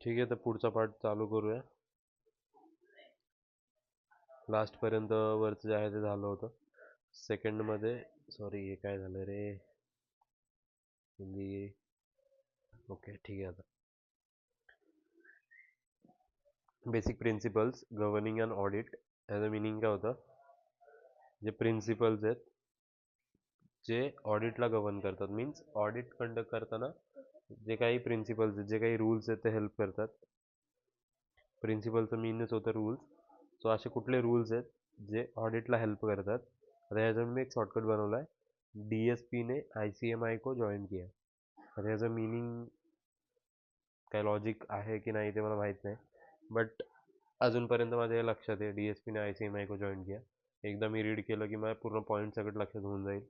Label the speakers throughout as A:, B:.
A: ठीक आहे, तर पुढचा पार्ट चालू करूया. लास्टपर्यंत वरचं जे आहे ते झालं होतं. सेकंडमध्ये सॉरी, हे काय झालं रे, हिंदी. ओके, ठीक आहे. आता बेसिक प्रिन्सिपल्स गव्हर्निंग अन ऑडिट याचं मिनिंग काय होतं? जे प्रिन्सिपल्स आहेत जे ऑडिटला गव्हर्न करतात, मीन्स ऑडिट कंडक्ट करताना जे काही प्रिन्सिपल्स आहेत, जे काही रूल्स आहेत ते हेल्प करतात. प्रिन्सिपलचं मीनच होतं रूल्स. सो असे कुठले रूल्स आहेत जे ऑडिटला हेल्प करतात? आता ह्याचा मी एक शॉर्टकट बनवला आहे. डी एस पी ने ICMI को जॉईन किया. आता ह्याचं मिनिंग काय लॉजिक आहे की नाही ते मला माहीत नाही, बट अजूनपर्यंत माझ्या हे लक्षात आहे, डी एस पीने ICMI को जॉईन किया. एकदा मी रीड केलं की माझ्या पूर्ण पॉईंट सगळं लक्षात होऊन जाईल.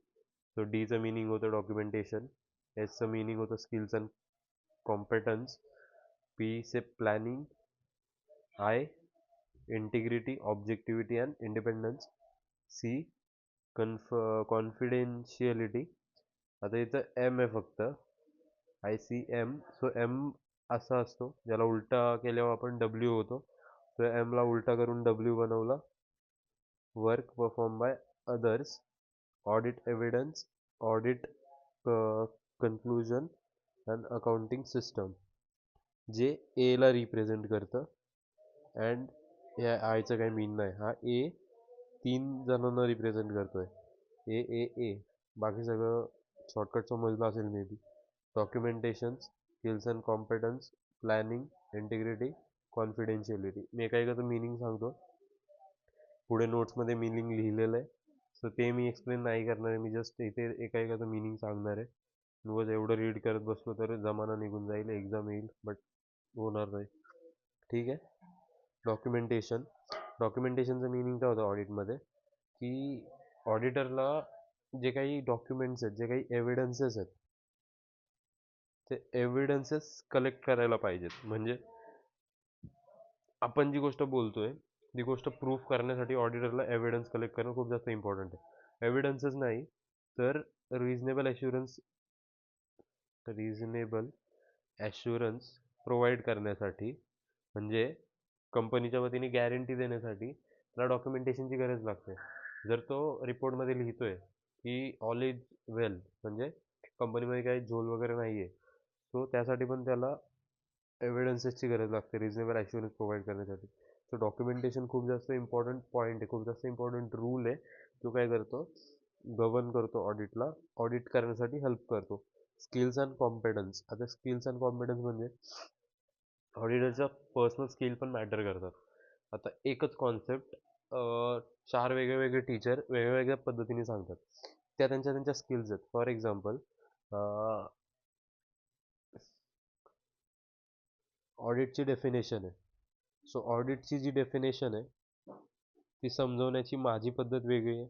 A: सो डीचं मिनिंग होतं डॉक्युमेंटेशन, एसचं मिनिंग होतं स्किल्स अँड कॉम्पिटन्स, पी से planning, I integrity, objectivity and independence, C confidentiality. आता इथं एम आहे फक्त, ICM. सो एम असा असतो ज्याला उलटा केल्यावर आपण डब्ल्यू होतो. सो एमला उलटा करून डब्ल्यू बनवला. Work perform by others, audit evidence, audit conclusion and accounting system, जे एला रिप्रेझेंट करतं. अँड या आयचं काही मीन नाही, हा ए 3 जणांना रिप्रेझेंट करतोय. ए ए ए बाकी सगळं शॉर्टकट समजलं असेल maybe. Documentation, skills and competence, planning, integrity, confidentiality. मी एका एकाचं मिनिंग सांगतो. पुढे नोट्समध्ये मिनिंग लिहिलेलं आहे, सो ते मी एक्सप्लेन नाही करणार आहे. मी जस्ट इथे एका एकाचं मिनिंग सांगणार आहे. रोज एवढं रीड करत बसलो तर जमाना निघून जाईल, एक्झाम येईल, बट होणार नाही. ठीक आहे. डॉक्युमेंटेशन. डॉक्युमेंटेशनचं मिनिंग काय होतं ऑडिटमध्ये, की ऑडिटरला जे काही डॉक्युमेंट्स आहेत, जे काही एव्हिडन्सेस आहेत, ते एव्हिडन्सेस कलेक्ट करायला पाहिजेत. म्हणजे आपण जी गोष्ट बोलतोय ती गोष्ट प्रूफ करण्यासाठी ऑडिटरला एव्हिडन्स कलेक्ट करणं खूप जास्त इम्पॉर्टंट आहे. एव्हिडन्सच नाही तर रिझनेबल ॲश्युरन्स प्रोव्हाइड करण्यासाठी, म्हणजे कंपनीच्या वतीने गॅरंटी देण्यासाठी त्याला डॉक्युमेंटेशनची गरज लागते. जर तो रिपोर्टमध्ये लिहितोय की ऑल इज वेल, म्हणजे कंपनीमध्ये काही झोल वगैरे नाही आहे, सो त्यासाठी पण त्याला एव्हिडन्सेसची गरज लागते रिजनेबल ॲश्युरन्स प्रोव्हाइड करण्यासाठी. सो डॉक्युमेंटेशन खूप जास्त इम्पॉर्टंट पॉईंट आहे, खूप जास्त इम्पॉर्टंट रूल आहे. तो काय करतो, गव्हर्न करतो ऑडिटला, ऑडिट करण्यासाठी हेल्प करतो. Skills and competence. आता स्किल्स अँड कॉम्पिटन्स म्हणजे ऑडिटरच्या पर्सनल स्किल पण मॅटर करतात. आता एकच कॉन्सेप्ट 4 वेगळे टीचर वेगवेगळ्या पद्धतीने सांगतात, त्या त्यांच्या त्यांच्या स्किल्स आहेत. फॉर एक्झाम्पल, ऑडिटची डेफिनेशन आहे. सो ऑडिटची जी डेफिनेशन आहे ती समजवण्याची माझी पद्धत वेगळी आहे,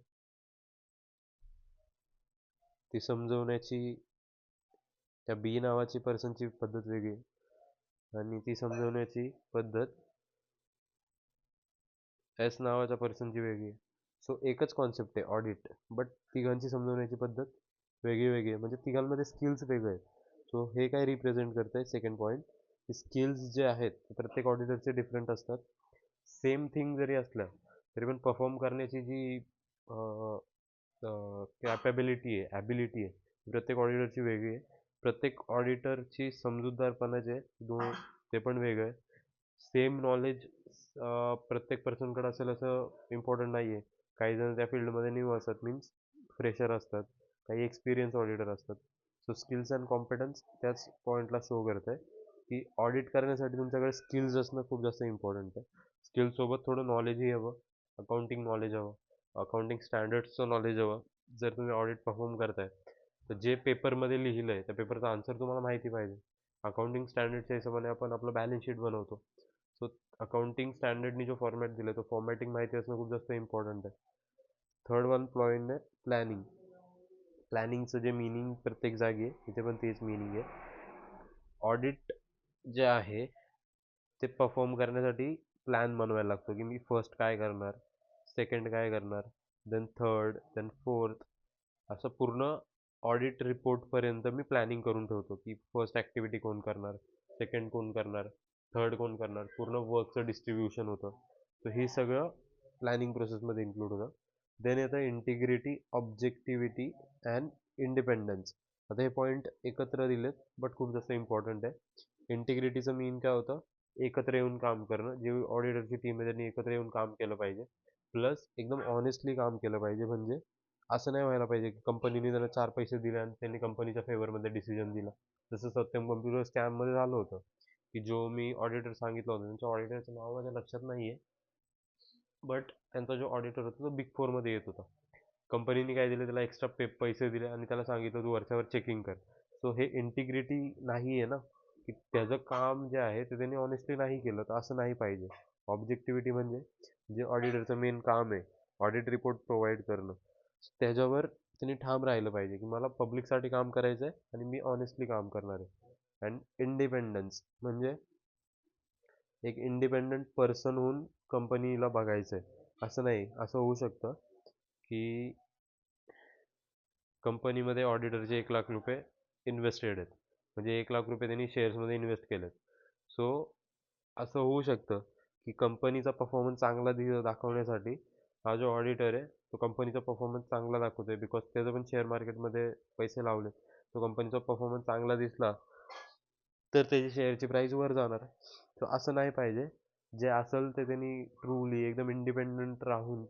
A: ती समजवण्याची त्या बी नावाची पर्सनची पद्धत वेगळी आहे, आणि ती समजवण्याची पद्धत एस नावाच्या पर्सनची वेगळी आहे. सो एकच कॉन्सेप्ट आहे ऑडिट, बट तिघांची समजवण्याची पद्धत वेगळी वेगळी आहे, म्हणजे तिघांमध्ये स्किल्स वेगळे आहेत. सो हे काय रिप्रेझेंट करत आहे, सेकंड पॉईंट, की स्किल्स जे आहेत ते प्रत्येक ऑडिटरचे डिफरंट असतात. सेम थिंग जरी असल्या तरी पण परफॉर्म करण्याची जी कॅपेबिलिटी आहे, ॲबिलिटी आहे, प्रत्येक ऑडिटरची वेगळी आहे. प्रत्येक ऑडिटरची समजूतदारपणा जे ते पण वेगळं आहे. सेम नॉलेज प्रत्येक पर्सनकडे असेल असं इम्पॉर्टंट नाही आहे. काही जण त्या फील्डमध्ये न्यू असतात, मीन्स फ्रेशर असतात, काही एक्सपिरियन्स ऑडिटर असतात. सो स्किल्स अँड कॉम्पिटन्स त्याच पॉईंटला शो करत आहे की ऑडिट करण्यासाठी तुमच्याकडे स्किल्स असणं खूप जास्त इम्पॉर्टंट आहे. स्किल्ससोबत थोडं नॉलेजही हवं, अकाउंटिंग नॉलेज हवं, अकाउंटिंग स्टँडर्ड्सचं नॉलेज हवं. जर तुम्ही ऑडिट परफॉर्म करताय तर जे पेपरमध्ये लिहिलं आहे त्या पेपरचा आन्सर तुम्हाला माहिती पाहिजे. अकाउंटिंग स्टँडर्डच्या हिशोबाने आपण आपलं बॅलन्स शीट बनवतो. सो अकाउंटिंग स्टँडर्डनी जो फॉर्मॅट दिला तो फॉर्मॅटिंग माहिती असणं खूप जास्त इम्पॉर्टंट आहे. थर्ड वन पॉईंट आहे प्लॅनिंग. प्लॅनिंगचं जे मिनिंग प्रत्येक जागी आहे तिथे पण तेच मिनिंग आहे. ऑडिट जे आहे ते परफॉर्म करण्यासाठी प्लॅन बनवायला लागतो, की मी फर्स्ट काय करणार, सेकंड काय करणार, देन थर्ड, देन फोर्थ, असं पूर्ण ऑडिट रिपोर्टपर्यंत मी प्लॅनिंग करून ठेवतो की फर्स्ट ॲक्टिव्हिटी कोण करणार, सेकंड कोण करणार, थर्ड कोण करणार, पूर्ण वर्कचं डिस्ट्रीब्युशन होतं. तर हे सगळं प्लॅनिंग प्रोसेसमध्ये इन्क्लूड होतं. देन येतं इंटिग्रिटी, ऑब्जेक्टिव्हिटी अँड इंडिपेंडन्स. आता हे पॉईंट एकत्र दिलेत बट खूप जास्त इम्पॉर्टंट आहे. इंटिग्रिटीचं मीन काय होतं, एकत्र येऊन काम करणं. जे ऑडिटरची टीम आहे त्यांनी एकत्र येऊन काम केलं पाहिजे, प्लस एकदम ऑनेस्टली काम केलं पाहिजे. म्हणजे असं नाही व्हायला पाहिजे की कंपनीने त्यांना 4 पैसे दिले आणि त्यांनी कंपनीच्या फेवरमध्ये डिसिजन दिला. जसं सत्यम कम्प्युटर स्कॅममध्ये झालं होतं, की जो मी ऑडिटर सांगितलं होतं त्यांच्या ऑडिटरचं नाव माझ्या लक्षात नाही आहे, बट त्यांचा जो ऑडिटर होता तो बिग फोरमध्ये येत होता. कंपनीने काय दिलं, त्याला एक्स्ट्रा पैसे दिले आणि त्याला सांगितलं तू वरच्यावर चेकिंग कर. सो हे इंटिग्रिटी नाही आहे ना, की त्याचं काम जे आहे ते त्यांनी ऑनेस्टली नाही केलं, तर असं नाही पाहिजे. ऑब्जेक्टिव्हिटी म्हणजे जे ऑडिटरचं मेन काम आहे, ऑडिट रिपोर्ट प्रोव्हाइड करणं, त्याच्यावर त्यांनी ठाम राहिलं पाहिजे की मला पब्लिकसाठी काम करायचं आहे आणि मी ऑनेस्टली काम करणार आहे. अँड इंडिपेंडन्स म्हणजे एक इंडिपेंडंट पर्सन होऊन कंपनीला बघायचं आहे. असं नाही, असं होऊ शकतं की कंपनीमध्ये ऑडिटरचे 1,00,000 रुपये इन्व्हेस्टेड आहेत, म्हणजे 1,00,000 रुपये त्यांनी शेअर्समध्ये इन्व्हेस्ट केलेत. सो असं होऊ शकतं की कंपनीचा परफॉर्मन्स चांगला दाखवण्यासाठी हा जो ऑडिटर आहे तो कंपनीचा परफॉर्मन्स चांगला दाखवतोय, बिकॉज त्याचं पण शेअर मार्केटमध्ये पैसे लावले. तो कंपनीचा परफॉर्मन्स चांगला दिसला तर त्याची शेअरची प्राईस वर जाणार. सो असं नाही पाहिजे. जे असेल ते त्यांनी ट्रूली एकदम इंडिपेंडंट राहून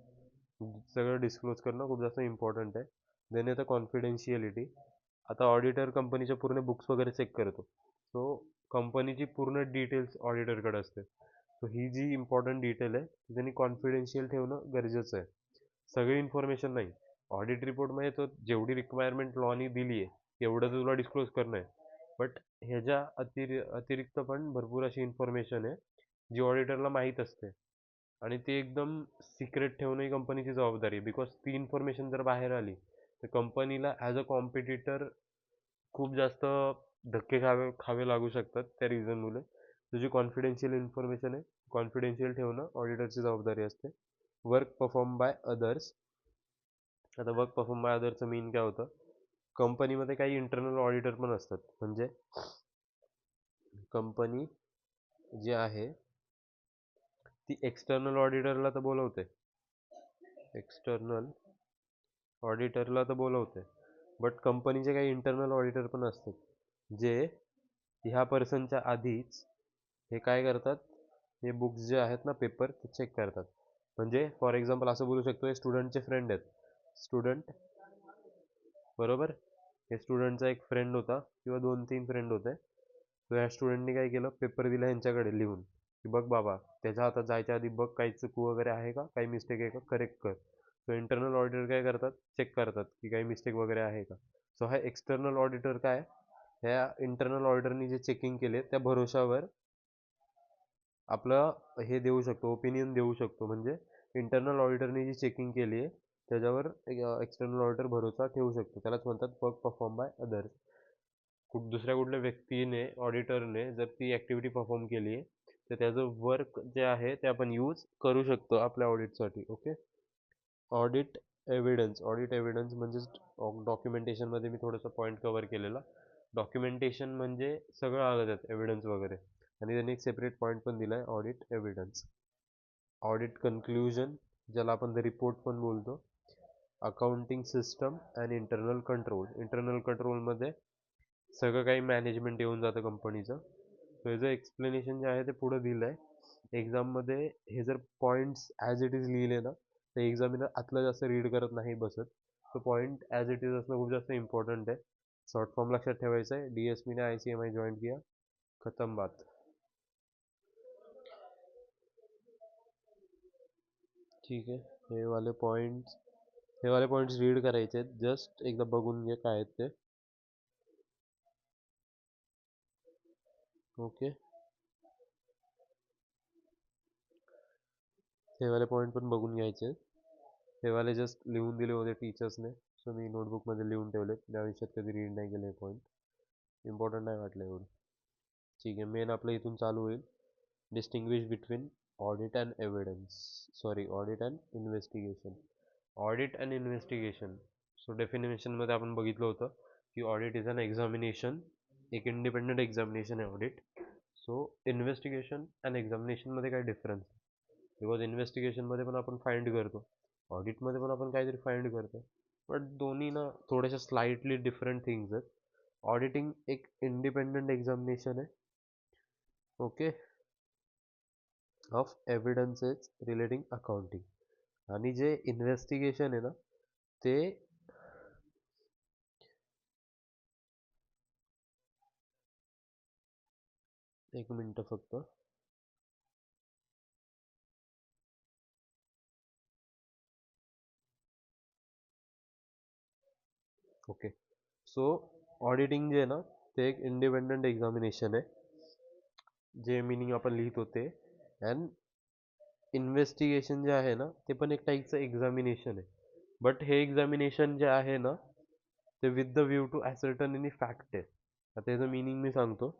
A: सगळं डिस्क्लोज करणं खूप जास्त इम्पॉर्टंट आहे. देन येतं कॉन्फिडेन्शियलिटी. आता ऑडिटर कंपनीचे पूर्ण बुक्स वगैरे चेक करतो. सो कंपनीची पूर्ण डिटेल्स ऑडिटरकडे असते. सो ही जी इम्पॉर्टंट डिटेल आहे ती त्यांनी कॉन्फिडेन्शियल ठेवणं गरजेचं आहे. सगळी इन्फॉर्मेशन नाही. ऑडिट रिपोर्टमध्ये तो जेवढी रिक्वायरमेंट लॉनी दिली आहे एवढं तर तुला डिस्क्लोज करणं आहे. बट ह्याच्या अतिरिक्त पण भरपूर अशी इन्फॉर्मेशन आहे जी ऑडिटरला माहीत असते आणि ती एकदम सिक्रेट ठेवणं ही कंपनीची जबाबदारी आहे. बिकॉज ती इन्फॉर्मेशन जर बाहेर आली तर कंपनीला ॲज अ कॉम्पिटिटर खूप जास्त धक्के खावे खावे लागू शकतात त्या रिझनमुळे. तुझी कॉन्फिडेन्शियल इन्फॉर्मेशन आहे, कॉन्फिडेन्शियल ठेवणं ऑडिटरची जबाबदारी असते. Work perform by others. आता वर्क परफॉर्म बाय अदरचं मीन काय होतं, कंपनीमध्ये काही इंटरनल ऑडिटर पण असतात. म्हणजे कंपनी जी आहे ती एक्सटर्नल ऑडिटरला तर बोलवते, एक्सटर्नल ऑडिटरला तर बोलवते, बट कंपनीचे काही इंटरनल ऑडिटर पण असतात जे ह्या पर्सनच्या आधीच हे काय करतात, हे बुक्स जे आहेत ना, पेपर, ते चेक करतात. म्हणजे फॉर एक्झाम्पल असं बोलू शकतो, हे स्टुडंटचे फ्रेंड आहेत. स्टुडंट, बरोबर, हे स्टुडंटचा एक फ्रेंड होता किंवा 2-3 फ्रेंड होते. तर ह्या स्टुडंटनी काय केलं, पेपर दिला ह्यांच्याकडे लिहून की बघ बाबा, त्याच्या हातात जायच्या आधी बघ काही चुकू वगैरे आहे का, काही मिस्टेक आहे का, करेक्ट कर. सो इंटरनल ऑडिटर काय करतात, चेक करतात की काही मिस्टेक वगैरे आहे का. सो हा एक्सटर्नल ऑडिटर काय, ह्या इंटरनल ऑडिटरनी जे चेकिंग केले त्या भरोशावर आपलं हे देऊ शकतो, ओपिनियन देऊ शकतो. म्हणजे इंटरनल ऑडिटरने जी चेकिंग केली आहे त्याच्यावर एक्सटर्नल ऑडिटर भरोसा ठेवू शकतो. त्यालाच म्हणतात वर्क परफॉर्म बाय अदर्स. दुसऱ्या कुठल्या व्यक्तीने, ऑडिटरने जर ती ॲक्टिव्हिटी परफॉर्म केली आहे तर त्याचं वर्क जे आहे ते आपण यूज करू शकतो आपल्या ऑडिटसाठी. Okay. Audit evidence. Audit evidence म्हणजेच डॉक्युमेंटेशनमध्ये मी थोडंसं पॉईंट कवर केलेला. डॉक्युमेंटेशन म्हणजे सगळं आलं त्यात, एव्हिडन्स वगैरे, आणि त्यांनी एक सेपरेट पॉईंट पण दिला आहे, ऑडिट एव्हिडन्स. ऑडिट कन्क्ल्युजन, ज्याला आपण द रिपोर्ट पण बोलतो. Accounting system and internal control. Internal कंट्रोलमध्ये सगळं काही मॅनेजमेंट येऊन जातं कंपनीचं. सो याचं एक्सप्लेनेशन जे आहे ते पुढं दिलं आहे. एक्झाममध्ये हे जर पॉईंट्स ॲज इट इज लिहिले ना तर एक्झामिनर आतलं जास्त रीड करत नाही बसत. तो पॉईंट ॲज इट इज असणं खूप जास्त इम्पॉर्टंट आहे. शॉर्ट फॉर्म लक्षात ठेवायचं आहे, DSP ने ICMI जॉईन किया, खतम बात. ठीक आहे. हे वाले पॉईंट्स रीड करायचे आहेत, जस्ट एकदा बघून घे काय आहेत ते. ओके. हे वाले पॉईंट पण बघून घ्यायचे आहेत. हे वाले जस्ट लिहून दिले होते टीचर्सने, सो मी नोटबुकमध्ये लिहून ठेवले. त्या आयुष्यात कधी रीड नाही केले हे पॉईंट, इम्पॉर्टंट नाही वाटलं एवढं. ठीक आहे. मेन आपलं इथून चालू होईल. Distinguish between audit and evidence, sorry, audit and investigation. Audit and investigation. So डेफिनेशनमध्ये आपण बघितलं होतं की ऑडिट इज अन एक्झामिनेशन, एक इंडिपेंडंट एक्झामिनेशन आहे ऑडिट. सो इन्व्हेस्टिगेशन अँड एक्झामिनेशनमध्ये काय डिफरन्स? बिकॉज इन्व्हेस्टिगेशनमध्ये पण आपण फाइंड करतो, ऑडिटमध्ये पण आपण काहीतरी फाइंड करतो, बट दोन्ही ना थोड्याशा स्लाइटली डिफरंट थिंग्स आहेत. ऑडिटिंग एक इंडिपेंडंट एक्झामिनेशन आहे, okay, of evidences relating accounting. आणि जे इन्व्हेस्टिगेशन आहे ना ते एक मिनटं फक्त. ओके, सो ऑडिटिंग जे आहे ना ते एक इंडिपेंडंट एक्झामिनेशन आहे, जे मिनिंग आपण लिहित होते. अँड इन्व्हेस्टिगेशन जे आहे ना ते पण एक टाईपचं एक्झामिनेशन आहे, बट हे एक्झामिनेशन जे आहे ना ते with the view to ascertain any fact आहे. आता त्याचं मिनिंग मी सांगतो.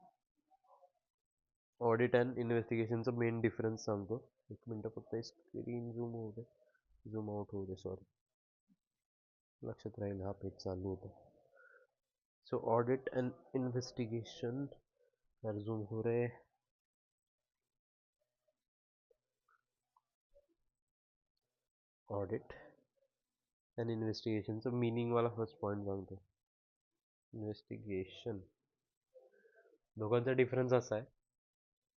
A: ऑडिट अँड इन्व्हेस्टिगेशनचं मेन डिफरन्स सांगतो. एक मिनटं फक्त स्क्रीन झूम होऊ दे, झूम आउट होऊ दे, सॉरी, लक्षात राहील हा पेज चालू होता. सो ऑडिट अँड इन्व्हेस्टिगेशन, तर झूम हो रे. ऑडिट अँड इन्व्हेस्टिगेशनचं मिनिंगवाला फर्स्ट पॉईंट सांगतो. इन्व्हेस्टिगेशन, दोघांचा डिफरन्स असा आहे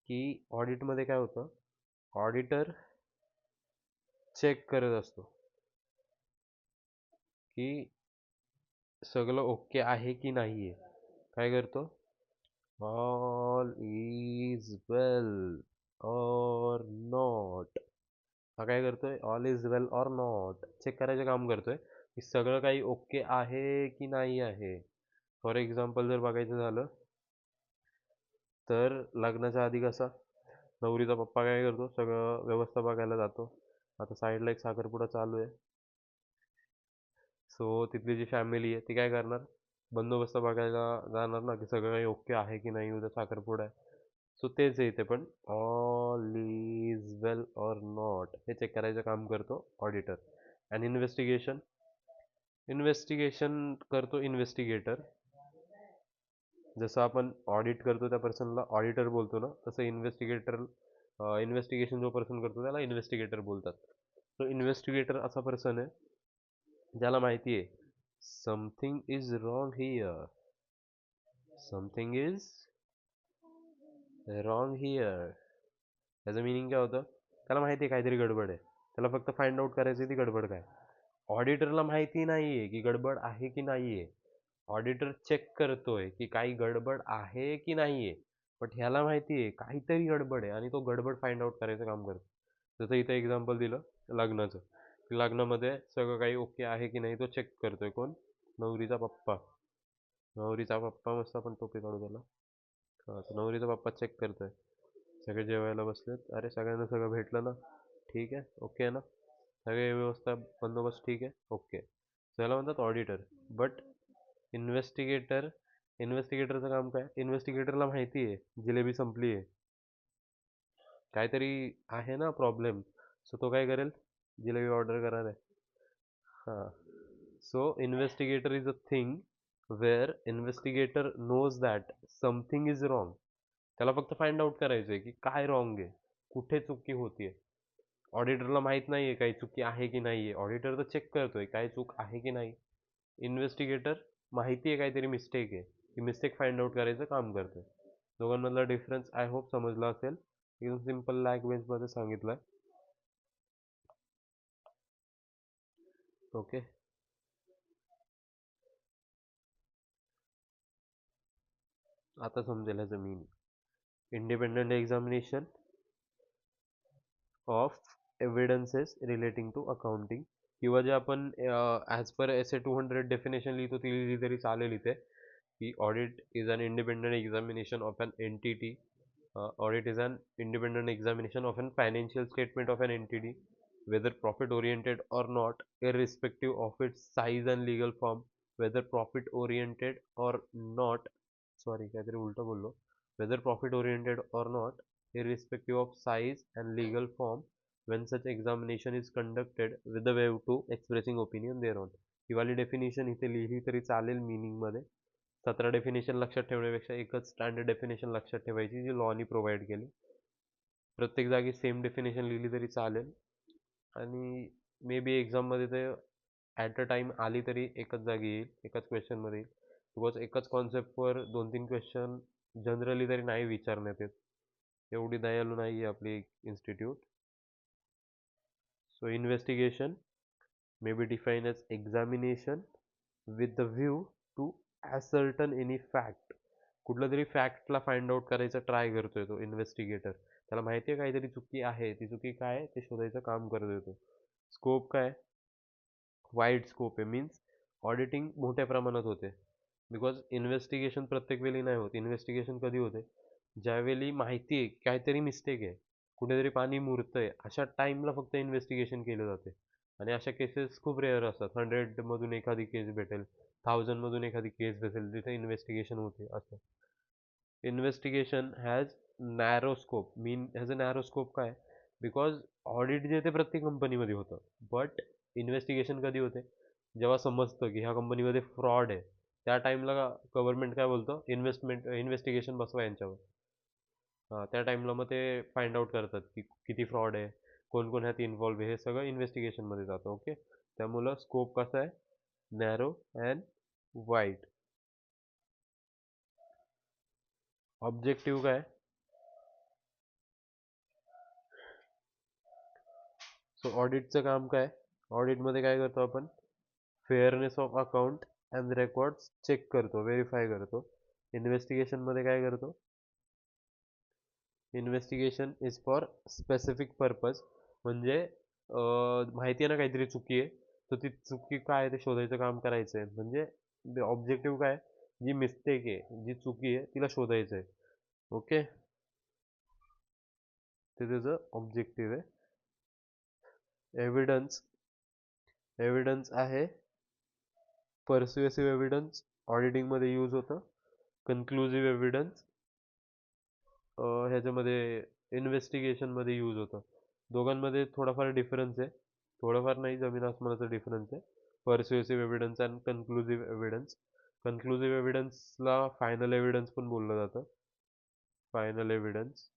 A: की ऑडिटमध्ये काय होतं, ऑडिटर चेक करत असतो की सगळं ओके आहे की नाही आहे. काय करतो, ऑल इज वेल और नॉट. हा काय करतोय, ऑल इज वेल और नॉट चेक करायचं काम करतोय की सगळं काही ओके आहे की नाही आहे. फॉर एक्झाम्पल जर बघायचं झालं तर लग्नाच्या आधी कसा नवरीचा पप्पा काय करतो, सगळं व्यवस्था बघायला जातो. आता साईडला एक साखरपुडा चालू आहे, सो तिथली जी फॅमिली आहे ती काय करणार, बंदोबस्त बघायला जाणार ना की सगळं काही ओके आहे की नाही, उद्या साखरपुडा आहे. सो तेच आहे इथे पण, ऑल इज वेल और नॉट हे चेक करायचं काम करतो ऑडिटर. अँड इन्व्हेस्टिगेशन, इन्व्हेस्टिगेशन करतो इन्व्हेस्टिगेटर. जसं आपण ऑडिट करतो त्या पर्सनला ऑडिटर बोलतो ना, तसं इन्व्हेस्टिगेटर, इन्व्हेस्टिगेशन जो पर्सन करतो त्याला इन्व्हेस्टिगेटर बोलतात. सो इन्व्हेस्टिगेटर असा पर्सन आहे ज्याला माहिती आहे something is wrong here, something is wrong here. त्याचं मिनिंग काय होतं, त्याला माहिती आहे काहीतरी गडबड आहे, त्याला फक्त फाइंड आउट करायचं ती गडबड काय. ऑडिटरला माहिती नाही आहे की गडबड आहे की नाही आहे, ऑडिटर चेक करतोय की काही गडबड आहे की नाही आहे, बट ह्याला माहिती आहे काहीतरी गडबड आहे आणि तो गडबड फाइंड आउट करायचं काम करतो. जसं इथं एक्झाम्पल दिलं लग्नाचं, लग्नामध्ये सगळं काही ओके आहे की नाही तो चेक करतोय कोण, नवरीचा पप्पा. नवरीचा पप्पा मस्त आपण टोपी काढू त्याला. हां, तर नवरीचा पप्पा चेक करतोय, सगळे जेवायला बसलेत, अरे सगळ्यांना सगळं भेटलं ना, ठीक आहे, ओके आहे ना, सगळे व्यवस्था बंदोबस्त ठीक आहे, ओके. त्याला म्हणतात ऑडिटर. बट इन्व्हेस्टिगेटर, इन्व्हेस्टिगेटरचं काम काय, इन्व्हेस्टिगेटरला माहिती आहे जिलेबी संपली आहे, काहीतरी आहे ना प्रॉब्लेम, सो तो काय करेल, जिलेबी ऑर्डर करणार आहे. हां, so investigator is a thing where investigator knows that something is wrong. त्याला फक्त फाइंड आउट करायचं आहे की काय रॉंग आहे, कुठे चुकी होतीये. ऑडिटरला माहित नाहीये काही चुकी आहे की नाहीये, ऑडिटर तर चेक करतोय काय चूक आहे की नाही. इन्व्हेस्टिगेटर माहिती आहे काहीतरी मिस्टेक आहे, ती मिस्टेक फाइंड आउट करायचं काम करतोय. दोघांमधला डिफरन्स आय होप समजला असेल, एकदम सिम्पल लँग्वेजमध्ये सांगितलं. ओके, आता समजेल ह्याचं meaning. Independent examination of evidences relating to accounting, किंवा जे आपण as per S A 200 definition लिहितो ती लिहिली तरी चालेल इथे, की audit is an independent examination of an entity. Audit is an independent examination of an financial statement of an entity, whether profit oriented or not, irrespective of its size and legal form. Whether profit oriented or not, sorry काहीतरी उलट बोललो, whether profit oriented or not, irrespective of size and legal form, when such examination is conducted with the view to expressing opinion thereon. ही वाली definition इथे लिहिली तरी चालेल मीनिंगमध्ये. 17 definition लक्षात ठेवण्यापेक्षा एकच स्टँडर्ड डेफिनेशन लक्षात ठेवायची जी लॉनी प्रोव्हाइड केली. प्रत्येक जागी सेम डेफिनेशन लिहिली तरी चालेल आणि मे बी एक्झाममध्ये ते ॲट अ टाईम आली तरी एकच जागी येईल, एकाच क्वेश्चनमध्ये येईल. बिकॉज एकाच कॉन्सेप्टवर 2-3 क्वेश्चन जनरली तरी नाही विचारण्यात येत. एवढी दयाळू नाही आहे आपली institute. So investigation may be defined as examination with the view to ascertain any fact. कुठलं तरी फॅक्टला फाइंड आउट करायचा ट्राय करतोय तो इन्व्हेस्टिगेटर. त्याला माहिती आहे काहीतरी चुकी आहे, ती चुकी काय आहे ते शोधायचं काम करतोय तो. स्कोप काय, वाईड स्कोप आहे, मीन्स ऑडिटिंग मोठ्या प्रमाणात होते. बिकॉज इन्व्हेस्टिगेशन प्रत्येक वेळी नाही होत. इन्व्हेस्टिगेशन कधी होते, ज्यावेळी माहिती आहे काहीतरी मिस्टेक आहे, कुठेतरी पाणी मुरतंय, अशा टाईमला फक्त इन्व्हेस्टिगेशन केलं जाते. आणि अशा केसेस खूप रेअर असतात. 100मधून एखादी केस भेटेल, 1000मधून एखादी केस भेटेल जिथे इन्व्हेस्टिगेशन होते. असं investigation has narrow scope. Has a narrow scope काय, बिकॉज ऑडिट जे ते प्रत्येक कंपनीमध्ये होतं. बट इन्व्हेस्टिगेशन कधी होते, जेव्हा समजतं की ह्या कंपनीमध्ये फ्रॉड आहे, त्या टाईमला गव्हर्नमेंट काय बोलतं, इन्व्हेस्टिगेशन बसवा यांच्यावर. हां, त्या टाईमला मग ते फाइंड आउट करतात की किती फ्रॉड आहे, कोण कोण ह्यात इन्व्हॉल्व आहे, हे सगळं इन्व्हेस्टिगेशनमध्ये जातं. ओके, त्यामुळं स्कोप कसा आहे, नॅरो अँड वाईड. ऑब्जेक्टिव्ह काय, सो ऑडिटचं काम काय, ऑडिटमध्ये काय करतो आपण, fairness of account and records check करतो, व्हेरीफाय करतो. इन्व्हेस्टिगेशनमध्ये काय करतो, investigation is for specific purpose. म्हणजे माहिती आहे ना काहीतरी चुकी आहे, तर ती चुकी काय आहे ते शोधायचं काम करायचं आहे. म्हणजे ऑब्जेक्टिव्ह काय, जी मिस्टेक आहे, जी चुकी आहे तिला शोधायचं आहे. ओके, ते त्याचं ऑब्जेक्टिव्ह आहे. एव्हिडन्स, एव्हिडन्स आहे पर्स्युएसिव्ह एव्हिडन्स ऑडिटिंगमध्ये यूज होतं. कन्क्लुझिव्ह एव्हिडन्स ह्याच्यामध्ये इन्व्हेस्टिगेशनमध्ये यूज होतं. दोघांमध्ये थोडाफार डिफरन्स आहे, थोडंफार नाही, जमीन आसमानाचा डिफरन्स आहे. Persuasive evidence and conclusive evidence. Conclusive एव्हिडन्सला फायनल एव्हिडन्स पण बोललं जातं. फायनल एव्हिडन्स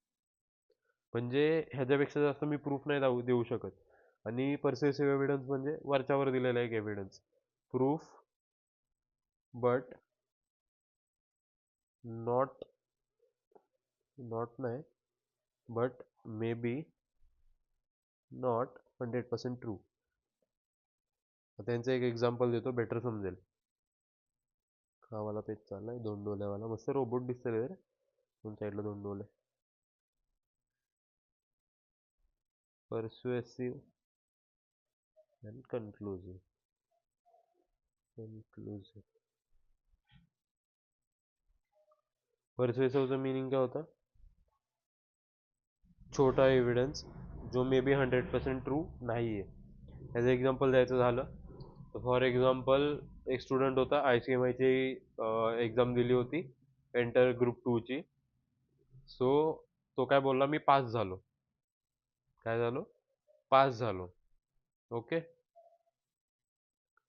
A: म्हणजे ह्याच्यापेक्षा जास्त मी प्रूफ नाही देऊ शकत. आणि पर्स्युएसिव्ह एव्हिडन्स म्हणजे वरच्यावर दिलेला एक एव्हिडन्स, प्रूफ बट नॉट, नाही, but may be not 100% true. त्यांचं एक एक्झाम्पल देतो, बेटर समजेल. हा वाला पेज चाललाय, 2 डोल्यावाला, मस्त रोबोट दिसतंय रे, दोन साईडला 2 डोले. पर्स्युएसिव्ह अँड कन्क्लुझिव्ह. पर्स्युएसिव्हचं मिनिंग काय होतं, छोटा एव्हिडन्स जो मे बी 100% ट्रू नाही आहे. ह्याचं एक्झाम्पल द्यायचं झालं तर फॉर एक्झाम्पल, एक स्टुडंट होता, ICMIची एक्झाम दिली होती, एंटर ग्रुप 2ची. सो तो काय बोलला, मी पास झालो. काय झालो, पास झालो. ओके,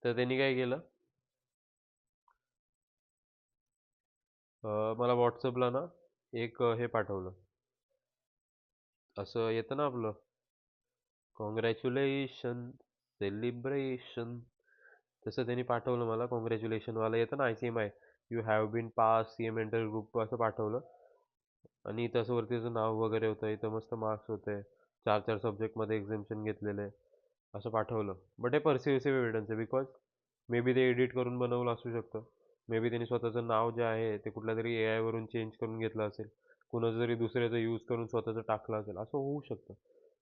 A: तर त्यांनी काय केलं, मला व्हॉट्सअपला ना एक हे पाठवलं, असं येतं ना आपलं, कॉंग्रॅच्युलेशन, सेलिब्रेशन, तसं त्यांनी पाठवलं मला. कॉंग्रॅच्युलेशनवाला येतं ना, ICMI, you have been pass CM enter group, असं पाठवलं. आणि त्याच्यावरती त्याचं नाव वगैरे होतं, इथं मस्त मार्क्स होते, 4-4 सब्जेक्टमध्ये एक्झाम्शन घेतलेले, असं पाठवलं. बट हे पर्सिव्हिसिव्ह एव्हिडन्स आहे, बिकॉज मे बी ते एडिट करून बनवलं असू शकतं. मे बी त्यांनी स्वतःचं नाव जे आहे ते कुठल्या तरी AI वरून चेंज करून घेतलं असेल, कुणाचं तरी दुसऱ्याचं यूज करून स्वतःचं टाकलं असेल, असं होऊ शकतं.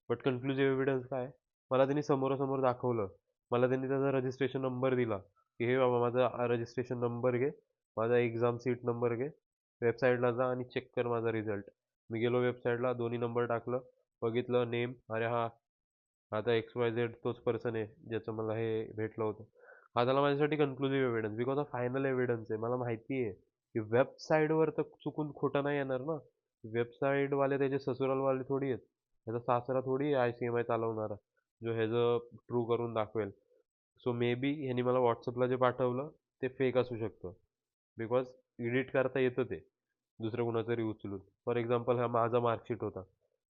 A: बट कन्क्लुझिव्ह एव्हिडन्स काय, मला त्यांनी समोरासमोर दाखवलं, मला त्यांनी त्याचा रजिस्ट्रेशन नंबर दिला की हे बाबा माझा रजिस्ट्रेशन नंबर घे, माझा एक्झाम सीट नंबर घे, वेबसाईटला जा आणि चेक कर माझा रिझल्ट. मी गेलो वेबसाईटला, दोन्ही नंबर टाकलं, बघितलं नेम, अरे हा, आता XYZ तोच पर्सन आहे ज्याचं मला हे भेटलं होतं. हा झाला माझ्यासाठी कन्क्लुझिव्ह एव्हिडन्स, बिकॉज हा फायनल एव्हिडन्स आहे. मला माहिती आहे की वेबसाईटवर तर चुकून खोटं नाही येणार ना. वेबसाईटवाले त्याचे ससुरालवाले थोडी आहेत, ह्याचा सासरा थोडी आहे ICMI चालवणारा, जो ह्याचं ट्रू करून दाखवेल. सो मे बी ह्यांनी मला व्हॉट्सअपला जे पाठवलं ते फेक असू शकतं, बिकॉज एडिट करता येतं ते दुसरं कोणाचं तरी उचलून. फॉर एक्झाम्पल हा माझा मार्कशीट होता.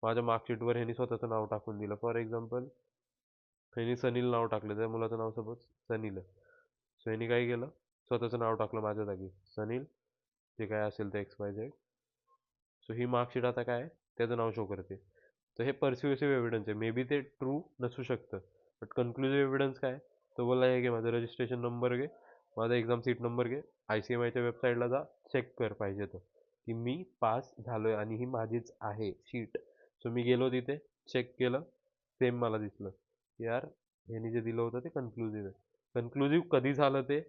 A: माझ्या मार्कशीटवर ह्यानी स्वतःचं नाव टाकून दिलं. फॉर एक्झाम्पल ह्यानी सनील नाव टाकलं, त्या मुलाचं नाव सपोज सनील आहे. सो ह्यानी काय केलं, स्वतःचं नाव टाकलं माझ्या जागी सनील, जे काय असेल ते XYZ. सो ही मार्कशीट आता काय आहे, त्याचं नाव शो करते. तर हे पर्स्युएसिव्ह एव्हिडन्स आहे. मे बी ते ट्रू नसू शकतं, बट कन्क्लुझिव्ह एव्हिडन्स काय, तो बोलला हे घे माझा रजिस्ट्रेशन नंबर घे, माझा एक्झाम सीट नंबर घे, ICMIच्या वेबसाईटला जा, चेक कर पाहिजे तर की मी पास झालोय आणि ही माझीच आहे शीट. सो मी गेलो तिथे, चेक केलं, सेम मला दिसलं यार ह्यानी जे दिलं होतं ते कन्क्लुझिव्ह आहे. कन्क्लुझिव्ह कधी झालं ते,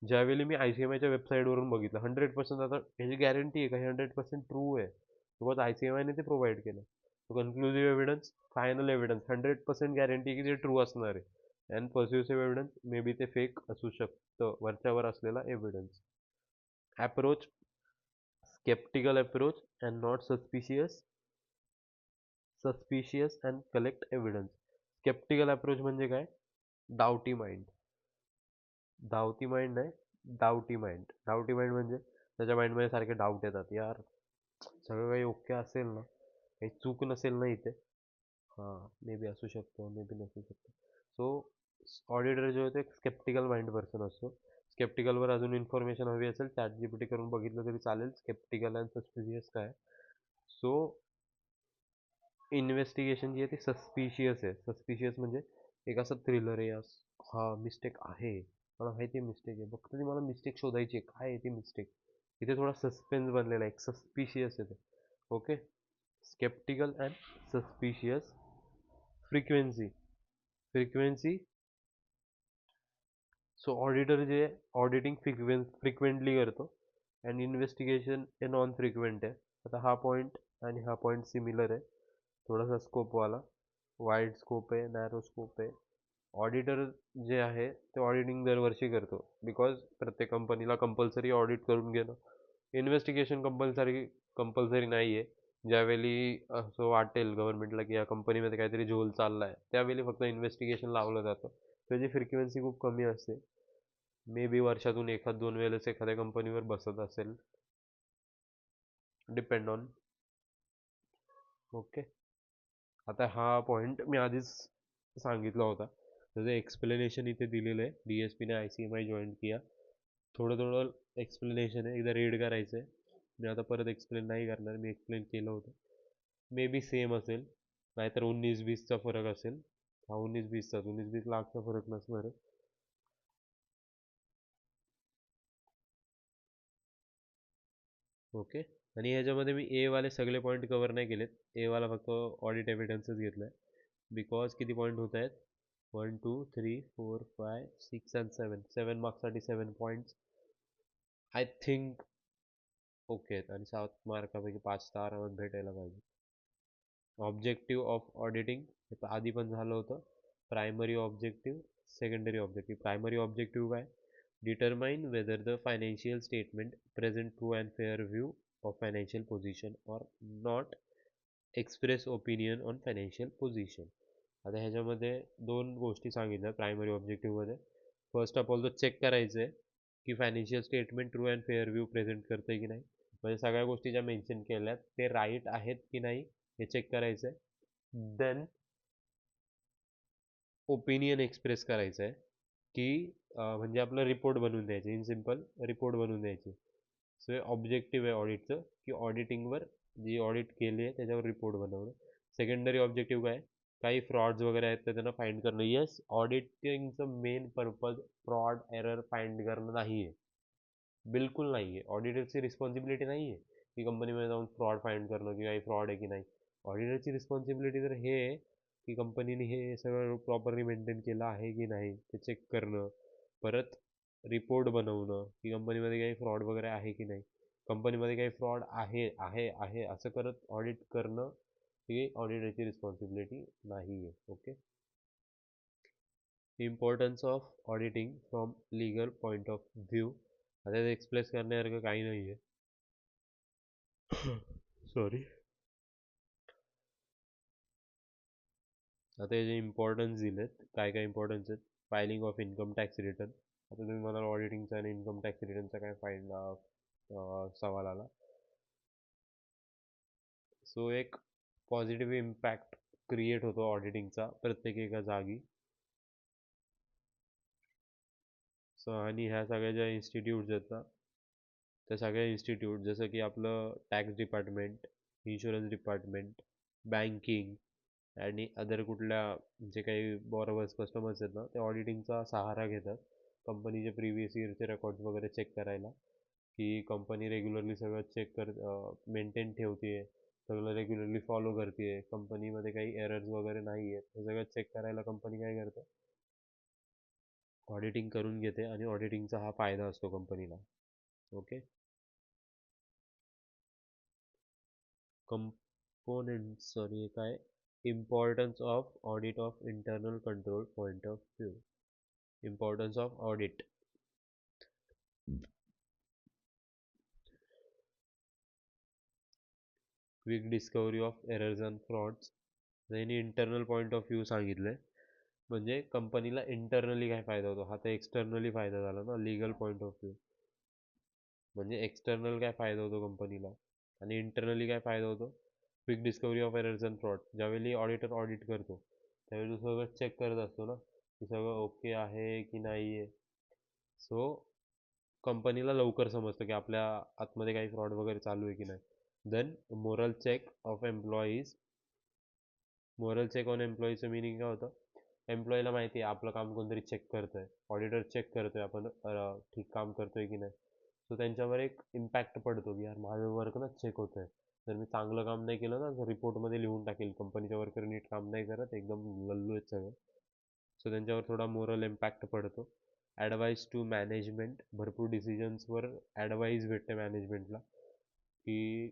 A: ज्यावेळी मी ICMIच्या वेबसाईटवरून बघितलं. 100% आता ह्याची गॅरंटी आहे का हे 100% ट्रू आहे, बिकॉज ICMIने ते प्रोव्हाइड केलं. कन्क्लुझिव्ह एव्हिडन्स, फायनल एव्हिडन्स, 100% गॅरंटी की ते ट्रू असणार आहे. अँड पर्स्युसिव्ह एव्हिडन्स मे बी ते फेक असू शकतं, वरच्यावर असलेला evidence. Approach skeptical approach and not suspicious and collect evidence. Skeptical approach म्हणजे काय, डाउटी माइंड. धावती माइंड नाही, डाउटी माइंड. डाउटी माइंड म्हणजे त्याच्या माइंडमध्ये सारखे डाऊट येतात, यार सगळं काही ओके असेल ना, काही चूक नसेल ना इथे. हां, मे बी असू शकतो, मे बी नसू शकतो. सो ऑडिटर जो आहे तो एक स्केप्टिकल माइंड पर्सन असतो. स्केप्टिकलवर अजून इन्फॉर्मेशन हवी असेल, ChatGPT करून बघितलं तरी चालेल, स्केप्टिकल अँड सस्पिशियस काय. सो इन्व्हेस्टिगेशन जी आहे ती सस्पिशियस आहे. सस्पिशियस म्हणजे एक असं थ्रिलर आहे, हा मिस्टेक आहे, मला माहिती आहे मिस्टेक आहे, फक्त ती मला मिस्टेक शोधायची आहे, काय आहे ती मिस्टेक. इथे थोडा सस्पेन्स बनलेला आहे, एक सस्पिशियस आहे ते. Okay, sceptical and suspicious. Frequency, frequency. So auditor जे ऑडिटिंग फ्रिक्वेंटली करतो अँड इन्व्हेस्टिगेशन हे नॉन फ्रिक्वेंट आहे. आता हा पॉईंट आणि हा पॉईंट सिमिलर आहे, थोडासा स्कोपवाला. वाईड स्कोप आहे, नॅरो स्कोप आहे. ऑडिटर जे आहे ते ऑडिटिंग दरवर्षी करतो, बिकॉज प्रत्येक कंपनीला कंपल्सरी ऑडिट करून घेणं. इन्व्हेस्टिगेशन कंपल्सरी नाही आहे. ज्यावेळी असं वाटेल गव्हर्नमेंटला की या कंपनीमध्ये काहीतरी झोल चालला आहे, त्यावेळी फक्त इन्व्हेस्टिगेशन लावलं जातं. त्याची फ्रिक्वेन्सी खूप कमी असते. मे बी वर्षातून एखाद दोन वेळेस एखाद्या कंपनीवर बसत असेल, डिपेंड ऑन. ओके, आता हा पॉईंट मी आधीच सांगितला होता, त्याचं एक्सप्लेनेशन इथे दिलेलं आहे. DSPने ICMI जॉईन किया. थोडं थोडं एक्सप्लेनेशन आहे, एकदा रीड करायचं आहे. मी आता परत एक्सप्लेन नाही करणार, मी एक्सप्लेन केलं होतं. मे बी सेम असेल, नाहीतर 19-20चा फरक असेल. हा 19-20चा, 19-20 लाखचा फरक नसणार आहे. ओके, आणि ह्याच्यामध्ये मी ए वाले सगळे पॉईंट कवर नाही केलेत. ए वाला फक्त ऑडिट एव्हिडन्सच घेतलाय, बिकॉज किती पॉईंट होत आहेत, 1 2 3 4 5 6 and 7 मार्क्ससाठी 7 points I think okay आहेत, आणि 7 मार्कापैकी 5 तर आरामात भेटायला पाहिजे. ऑब्जेक्टिव्ह ऑफ ऑडिटिंग हे तर आधी पण झालं होतं. Primary objective, secondary objective. Primary objective काय, determine whether the financial statement present true and fair view of financial position or not, express opinion on financial position. आता ह्याच्यामध्ये दोन गोष्टी सांगितल्या प्रायमरी ऑब्जेक्टिव्हमध्ये. फर्स्ट ऑफ ऑल तो चेक करायचं आहे की financial statement true and fair view present करते की नाही, म्हणजे सगळ्या गोष्टी ज्या मेन्शन केल्यात ते राईट आहेत की नाही हे चेक करायचं आहे. देन ओपिनियन एक्सप्रेस करायचं आहे की म्हणजे आपलं रिपोर्ट बनवून द्यायचं, इन सिम्पल रिपोर्ट बनवून द्यायची. सो हे ऑब्जेक्टिव्ह आहे ऑडिटचं, की ऑडिटिंगवर जी ऑडिट केली आहे त्याच्यावर रिपोर्ट बनवणं. सेकंडरी ऑब्जेक्टिव्ह काय, काही फ्रॉड्स वगैरे आहेत तर त्यांना फाईंड करणं. येस, ऑडिटिंगचं main purpose fraud error find करणं नाही आहे, बिलकुल नाही आहे. ऑडिटरची रिस्पॉन्सिबिलिटी नाही आहे की कंपनीमध्ये जाऊन फ्रॉड फाईंड करणं की काही फ्रॉड आहे की नाही. ऑडिटरची रिस्पॉन्सिबिलिटी तर हे आहे की कंपनीने हे सगळं प्रॉपरली मेंटेन केलं आहे की नाही ते चेक करणं. परत रिपोर्ट बनवणं की कंपनीमध्ये काही फ्रॉड वगैरे आहे की नाही. कंपनीमध्ये काही फ्रॉड आहे आहे आहे असं करत ऑडिट करणं ही ऑडिटरची रिस्पॉन्सिबिलिटी नाही आहे. Okay, importance of auditing from legal point of view. आता ते एक्सप्रेस करण्यासारखं काही नाही आहे. सॉरी. आता हे जे इम्पॉर्टन्स दिलेत, काय काय इम्पॉर्टन्स आहेत. Filing of income tax return. आता तुम्ही म्हणाल ऑडिटिंगचा आणि इन्कम टॅक्स रिटर्नचा काय फायदा, सवाल आला. सो एक पॉझिटिव्ह इम्पॅक्ट क्रिएट होतो ऑडिटिंगचा प्रत्येक एका जागी. सो आणि ह्या सगळ्या ज्या इन्स्टिट्यूट्स आहेत ना, त्या सगळ्या इन्स्टिट्यूट जसं की आपलं tax department, insurance department, banking आणि अदर कुठल्या जे काही बॉरोवर्स कस्टमर्स आहेत ना, ते ऑडिटिंगचा सहारा घेतात कंपनीचे प्रिव्हियस इयरचे रेकॉर्ड्स वगैरे चेक करायला, की कंपनी रेग्युलरली सगळं मेंटेन ठेवते, सगळं रेग्युलरली फॉलो करते, कंपनीमध्ये काही एरर्स वगैरे नाही आहेत, हे सगळं चेक करायला कंपनी काय करते, ऑडिटिंग करून घेते आणि ऑडिटिंगचा हा फायदा असतो कंपनीला. ओके. कंपोनेंट्स सॉरी काय, importance of audit of internal control point of view. Importance of audit. Quick discovery of errors and frauds. त्यांनी इंटरनल पॉईंट ऑफ व्ह्यू सांगितले, म्हणजे कंपनीला इंटरनली काय फायदा होतो, हा तर एक्सटर्नली फायदा झाला ना लिगल पॉईंट ऑफ व्ह्यू. म्हणजे एक्सटर्नल काय फायदा होतो कंपनीला आणि इंटरनली काय फायदा होतो. Quick discovery of errors and fraud. ज्यावेळी ऑडिटर ऑडिट करतो त्यावेळी तो सगळं चेक करत असतो ना, की सगळं ओके आहे की नाही आहे. सो कंपनीला लवकर समजतं की आपल्या आतमध्ये काही फ्रॉड वगैरे चालू आहे की नाही. Then moral check of employees. Moral check on एम्प्लॉईचं मिनिंग काय होतं, एम्प्लॉईला माहिती आहे आपलं काम कोणतरी चेक करतंय, ऑडिटर चेक करतोय आपण ठीक काम करतोय की नाही. सो त्यांच्यावर एक इम्पॅक्ट पडतो की यार माझं वर्क ना चेक होतंय, जर मी चांगलं काम नाही केलं ना तर रिपोर्टमध्ये लिहून टाकेल कंपनीच्या वर्कर नीट काम नाही करत, एकदम लल्लू आहेत सगळं. सो त्यांच्यावर थोडा मोरल इम्पॅक्ट पडतो. Advice to management. भरपूर डिसिजन्सवर ॲडवाईस भेटते मॅनेजमेंटला, की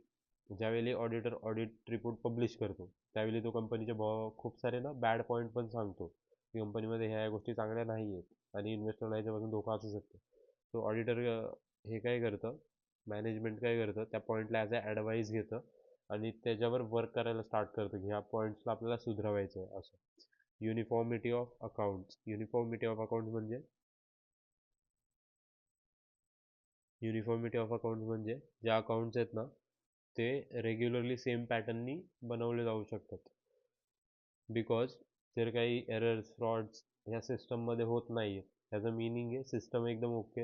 A: ज्यावेळी ऑडिटर ऑडिट रिपोर्ट पब्लिश करतो त्यावेळी तो कंपनीचे खूप सारे ना बॅड पॉईंट पण सांगतो, की कंपनीमध्ये ह्या गोष्टी चांगल्या नाही आहेत आणि इन्व्हेस्टरला याच्यापासून धोका असू शकतो. तो ऑडिटर हे काय करतं, मॅनेजमेंट काय करतं, त्या पॉईंटला ॲज अ ॲडवाईस घेतं आणि त्याच्यावर वर्क करायला स्टार्ट करतं, की ह्या पॉईंट्सला आपल्याला सुधारायचं आहे असं. Uniformity of accounts. Uniformity of accounts म्हणजे युनिफॉर्मिटी ऑफ अकाउंट्स म्हणजे ज्या अकाउंट्स आहेत ना ते रेग्युलरली सेम पॅटर्ननी बनवले जाऊ शकतात. बिकॉज जर काही एरर्स फ्रॉड्स ह्या सिस्टममध्ये होत नाही आहे, त्याचं मिनिंग आहे सिस्टम एकदम ओके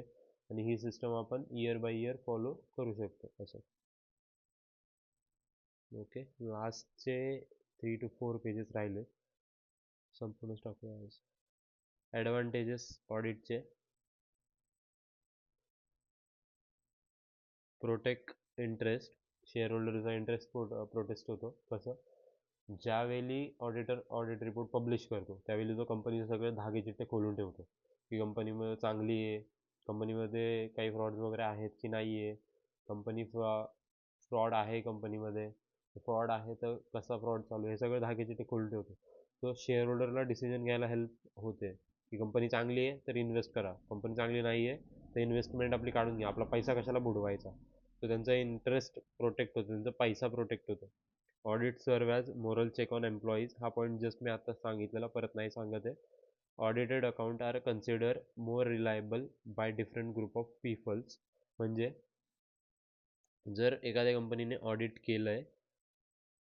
A: आणि ही सिस्टम आपण इयर बाय इयर फॉलो करू शकतो असं. ओके. लास्टचे 3 to 4 पेजेस राहिले, संपूर्णच टाकूया आज. ॲडव्हान्टेजेस ऑडिटचे. Protect interest. Shareholder interest protest होतो. कसं, ज्यावेळी ऑडिटर ऑडिट रिपोर्ट पब्लिश करतो त्यावेळी तो कंपनीचे सगळे धागेचिट्टे खोलून ठेवतो, की कंपनीमध्ये चांगली आहे, कंपनीमध्ये काही फ्रॉड्स वगैरे आहेत की नाही आहे, कंपनी फ्रॉड आहे कंपनीमध्ये, फ्रॉड आहे तर कसा फ्रॉड चालू आहे, हे सगळे धागेचिट्टे खोलून ठेवतो. तो शेअर होल्डरला डिसिजन घ्यायला हेल्प होते, की कंपनी चांगली आहे तर इन्व्हेस्ट करा, कंपनी चांगली नाही आहे तर इन्व्हेस्टमेंट आपली काढून घ्या, आपला पैसा कशाला बुडवायचा. तर त्यांचा इंटरेस्ट प्रोटेक्ट होतो, त्यांचा पैसा प्रोटेक्ट होतो. Audit serve as moral check on employees. हा पॉईंट जस्ट मी आता सांगितलेला, परत नाही सांगत आहे. Audited account are consider more reliable by different group of peoples. म्हणजे जर एखाद्या कंपनीने ऑडिट केलं आहे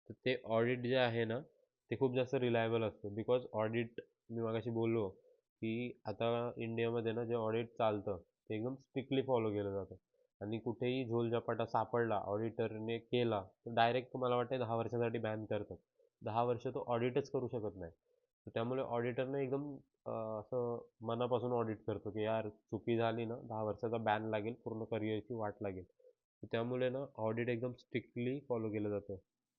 A: तर ते ऑडिट जे आहे ना ते खूप जास्त रिलायबल असतं. बिकॉज ऑडिट, मी मगाशी बोललो की आता इंडियामध्ये ना जे ऑडिट चालतं ते एकदम स्ट्रिक्टली फॉलो केलं जातं आणि कुठेही झोलझपाटा सापडला ऑडिटरने केला तर डायरेक्ट मला वाटते 10 वर्षासाठी बॅन करतात. 10 वर्ष तो ऑडिटच करू शकत नाही. तर त्यामुळे ऑडिटरने एकदम असं मनापासून ऑडिट करतो की यार चुकी झाली ना 10 वर्षाचा बॅन लागेल, पूर्ण करिअरची वाट लागेल. तर त्यामुळे ना ऑडिट एकदम स्ट्रिक्टली फॉलो केलं जातं.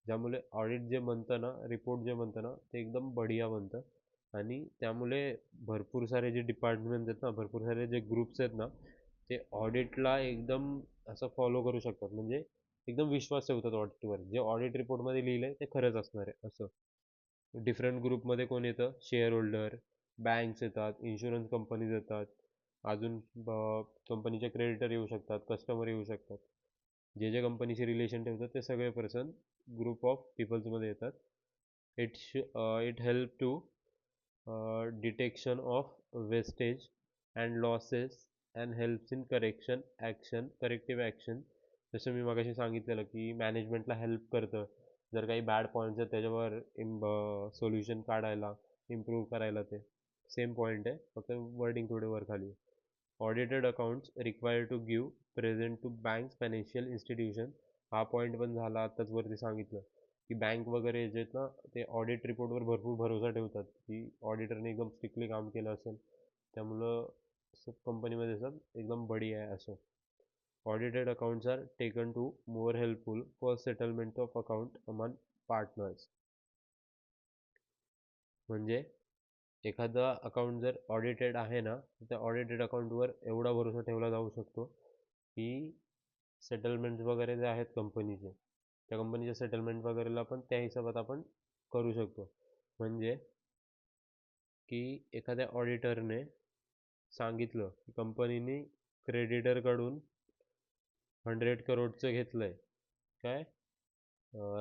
A: ज्यामुळे ऑडिट जे बनतं ना, रिपोर्ट जे बनतं ना ते एकदम बढिया बनतं आणि त्यामुळे भरपूर सारे जे डिपार्टमेंट आहेत ना, भरपूर सारे जे ग्रुप्स आहेत ना ते ऑडिटला एकदम असं फॉलो करू शकतात. म्हणजे एकदम विश्वास ठेवतात ऑडिटवर, जे ऑडिट रिपोर्टमध्ये लिहिलं आहे ते खरंच असणार आहे असं. डिफरंट ग्रुपमध्ये कोण येतं, शेअर होल्डर, बँक्स येतात, इन्शुरन्स कंपनीज येतात, अजून कंपनीचे क्रेडिटर येऊ शकतात, कस्टमर येऊ शकतात. जे जे कंपनीशी रिलेशन ठेवतात ते सगळे पर्सन ग्रुप ऑफ पीपल्समध्ये येतात. It help to detection of wastage and losses and helps in corrective action जसं मी मगाशी सांगितलेलं की मॅनेजमेंटला हेल्प करतं. जर काही बॅड पॉईंट्स आहेत त्याच्यावर सोल्युशन काढायला, इम्प्रूव्ह करायला ते सेम पॉईंट आहे, फक्त वर्डिंग थोडे वर खाली. Audited accounts require to give present to banks financial institution. हा पॉईंट पण झाला आत्ताच वरती सांगितलं की बँक वगैरे जे आहेत ना ते ऑडिट रिपोर्टवर भरपूर भरोसा ठेवतात की ऑडिटरने एकदम स्ट्रिक्टली काम केलं असेल, त्यामुळं सब कंपनीमध्ये सब एकदम बढिया आहे असं. Audited accounts are taken to more helpful for settlement of account among partners. म्हणजे एखादा अकाउंट जर ऑडिटेड आहे ना, त्या ऑडिटेड अकाउंटवर एवढा भरोसा ठेवला जाऊ शकतो की सेटलमेंट वगैरे जे आहेत कंपनीचे, त्या कंपनीचे सेटलमेंट वगैरेला पण त्या हिशोबात आपण करू शकतो. म्हणजे की एखाद्या ऑडिटरने सांगितलं की कंपनीने क्रेडिटरकडून 100 करोडचं घेतलंय काय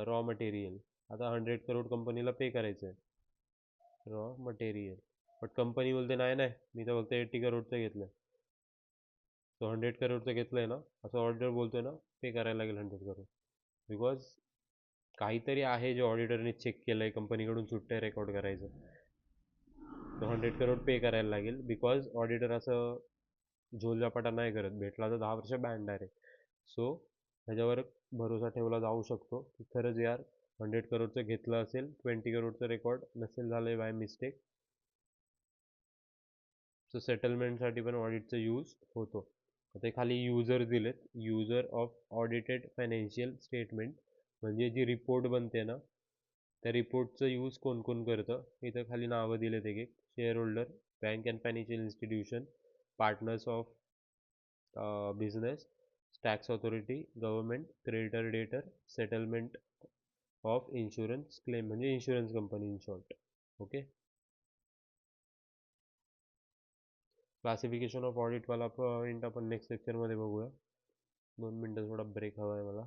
A: रॉ मटेरियल. आता 100 करोड कंपनीला पे करायचं आहे रॉ मटेरियल, बट कंपनी बोलते नाही नाही मी तर फक्त 80 करोडचं घेतलंय. तो 100 करोडचं घेतलंय ना असं ऑडिटर बोलतोय ना, पे करायला लागेल 100 करोड. बिकॉज काहीतरी आहे जे ऑडिटरने चेक केलंय, कंपनीकडून सुट्टंय रेकॉर्ड करायचं. तो 100 करोड पे करायला लागेल, बिकॉज ऑडिटर असं झोलझापाटा नाही करत, भेटला तर 10 वर्ष बॅन डायरेक्ट. सो ह्याच्यावर भरोसा ठेवला जाऊ शकतो की खरंच यार 100 करोडचं घेतलं असेल, 20 करोडचं रेकॉर्ड नसेल झालंय बाय मिस्टेक. सो सेटलमेंटसाठी पण ऑडिटचा यूज होतो. ते खाली युजर दिलेत, user of audited financial statement, म्हणजे जी रिपोर्ट बनते ना त्या रिपोर्टचं यूज कोण कोण करतं इथं खाली नावं दिलेत एक एक. Shareholder, bank and financial institution, partners of business, tax authority, government, creditor debtor, settlement of insurance claim, म्हणजे insurance company in short. Okay. Classification of ऑडिटवाला पॉईंट आपण नेक्स्ट लेक्चरमध्ये बघूया. 2 मिनटं थोडा ब्रेक हवा आहे मला.